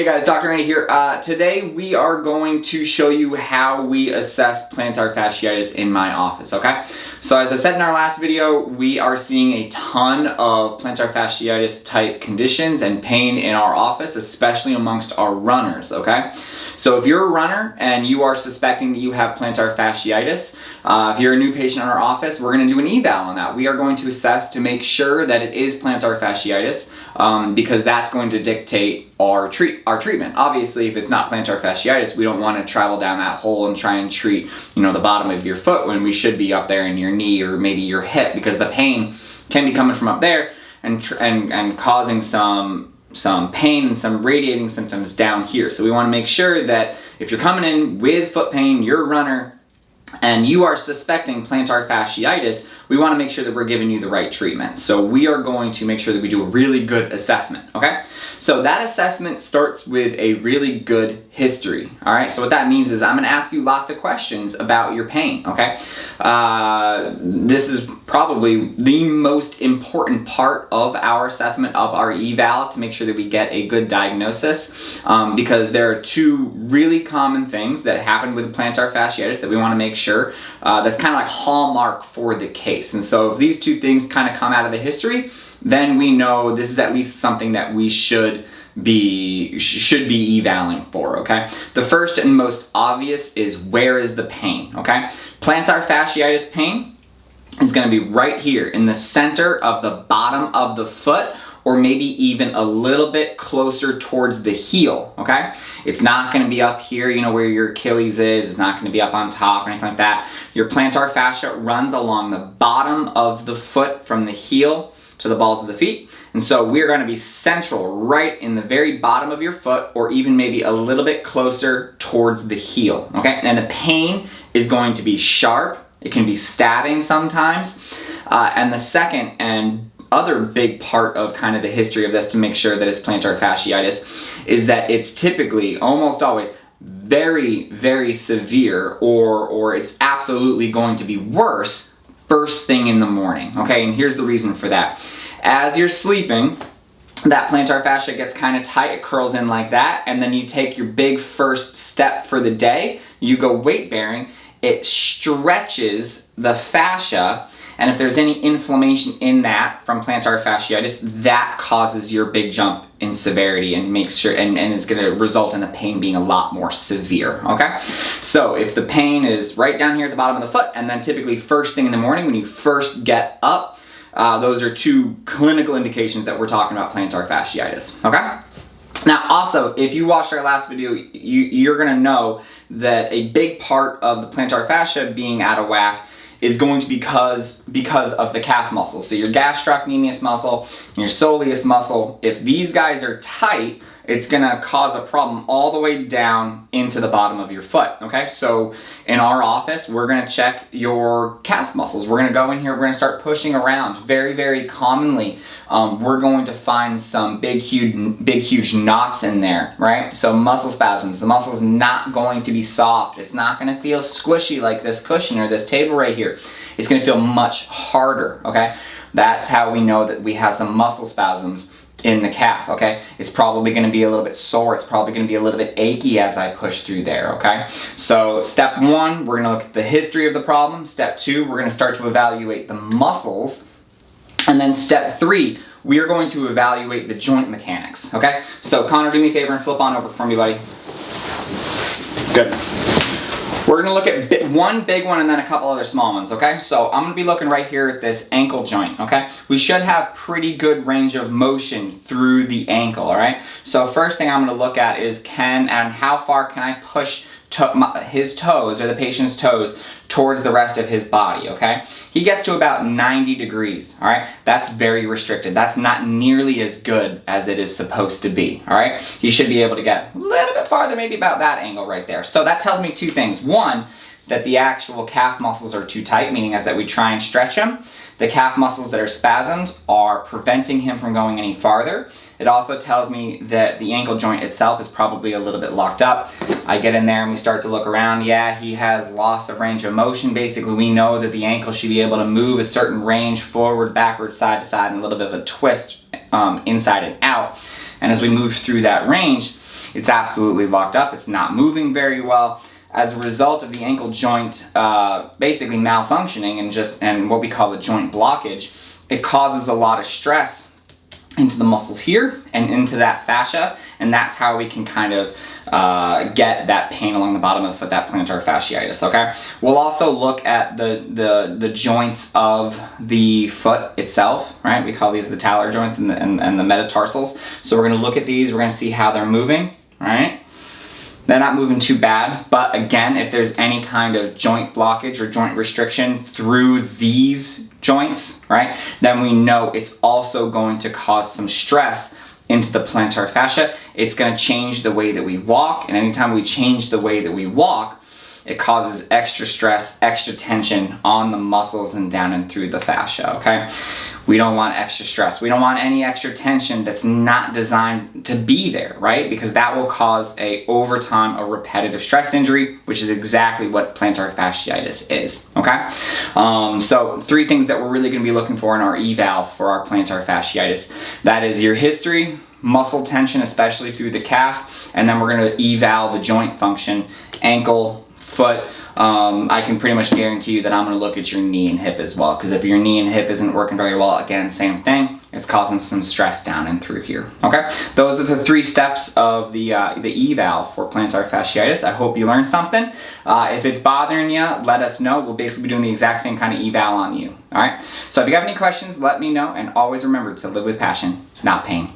Hey guys, Dr. Andy here. Today we are going to show you how we assess plantar fasciitis in my office, okay? So as I said in our last video, we are seeing a ton of plantar fasciitis type conditions and pain in our office, especially amongst our runners, okay? So if you're a runner and you are suspecting that you have plantar fasciitis, if you're a new patient in our office, we're going to do an eval on that. We are going to assess to make sure that it is plantar fasciitis because that's going to dictate our treatment. Obviously, if it's not plantar fasciitis, we don't want to travel down that hole and try and treat, the bottom of your foot when we should be up there in your knee or maybe your hip, because the pain can be coming from up there and causing some pain and some radiating symptoms down here. So we want to make sure that if you're coming in with foot pain, you're a runner, and you are suspecting plantar fasciitis, we want to make sure that we're giving you the right treatment. So we are going to make sure that we do a really good assessment, okay? So that assessment starts with a really good history, all right? So what that means is I'm going to ask you lots of questions about your pain, okay? This is probably the most important part of our assessment of our eval to make sure that we get a good diagnosis because there are two really common things that happen with plantar fasciitis that we want to make sure that's kind of like hallmark for the case. And so if these two things kind of come out of the history, then we know this is at least something that we should be evaling for, okay? The first and most obvious is, where is the pain, okay? Plantar fasciitis pain is going to be right here in the center of the bottom of the foot, or maybe even a little bit closer towards the heel, okay? It's not going to be up here, where your Achilles is. It's not going to be up on top or anything like that. Your plantar fascia runs along the bottom of the foot from the heel to the balls of the feet. And so we're going to be central right in the very bottom of your foot, or even maybe a little bit closer towards the heel, okay? And the pain is going to be sharp. It can be stabbing sometimes. And the second and other big part of kind of the history of this to make sure that it's plantar fasciitis is that it's typically, almost always, very, very severe, or it's absolutely going to be worse first thing in the morning, okay? And here's the reason for that. As you're sleeping, that plantar fascia gets kind of tight, it curls in like that, and then you take your big first step for the day, you go weight bearing, it stretches the fascia, and if there's any inflammation in that from plantar fasciitis, that causes your big jump in severity and makes sure, and it's going to result in the pain being a lot more severe, okay? So if the pain is right down here at the bottom of the foot, and then typically first thing in the morning when you first get up, those are two clinical indications that we're talking about plantar fasciitis, okay? Now also, if you watched our last video, you're going to know that a big part of the plantar fascia being out of whack is going to be because of the calf muscles. So your gastrocnemius muscle and your soleus muscle, if these guys are tight, it's gonna cause a problem all the way down into the bottom of your foot, okay? So in our office, we're gonna check your calf muscles. We're gonna go in here, we're gonna start pushing around. Very, very commonly, we're going to find some big, huge knots in there, right? So muscle spasms. The muscle's not going to be soft. It's not gonna feel squishy like this cushion or this table right here. It's gonna feel much harder, okay? That's how we know that we have some muscle spasms in the calf, okay? It's probably going to be a little bit sore. It's probably going to be a little bit achy as I push through there, okay? So step one, we're going to look at the history of the problem. Step two, we're going to start to evaluate the muscles. And then step three, we are going to evaluate the joint mechanics, okay? So Connor, do me a favor and flip on over for me, buddy. Good. We're gonna look at one big one and then a couple other small ones, okay? So I'm gonna be looking right here at this ankle joint, okay? We should have pretty good range of motion through the ankle, all right? So first thing I'm gonna look at is how far can I push his toes, or the patient's toes, towards the rest of his body, okay? He gets to about 90 degrees, all right? That's very restricted. That's not nearly as good as it is supposed to be, all right? He should be able to get a little bit farther, maybe about that angle right there. So that tells me two things. One, that the actual calf muscles are too tight, meaning as that we try and stretch them. The calf muscles that are spasmed are preventing him from going any farther. It also tells me that the ankle joint itself is probably a little bit locked up. I get in there and we start to look around. Yeah, he has loss of range of motion. Basically, we know that the ankle should be able to move a certain range forward, backward, side to side, and a little bit of a twist inside and out. And as we move through that range, It's absolutely locked up. It's not moving very well. As a result of the ankle joint basically malfunctioning and what we call a joint blockage, it causes a lot of stress into the muscles here and into that fascia, and that's how we can kind of get that pain along the bottom of the foot, that plantar fasciitis, okay? We'll also look at the joints of the foot itself, right? We call these the talar joints and the metatarsals. So we're gonna look at these, we're gonna see how they're moving, right? They're not moving too bad, but again, if there's any kind of joint blockage or joint restriction through these joints, right, then we know it's also going to cause some stress into the plantar fascia. It's going to change the way that we walk, and anytime we change the way that we walk, it causes extra stress, extra tension on the muscles and down and through the fascia, okay? We don't want extra stress. We don't want any extra tension that's not designed to be there, right? Because that will cause over time a repetitive stress injury, which is exactly what plantar fasciitis is, okay? So 3 things that we're really gonna be looking for in our eval for our plantar fasciitis. That is your history, muscle tension, especially through the calf, and then we're gonna eval the joint function, ankle, foot. I can pretty much guarantee you that I'm going to look at your knee and hip as well, because if your knee and hip isn't working very well, again, same thing, it's causing some stress down and through here, okay? Those are the 3 steps of the eval for plantar fasciitis. I hope you learned something. If it's bothering you, let us know. We'll basically be doing the exact same kind of eval on you, all right? So if you have any questions, let me know, and always remember to live with passion, not pain.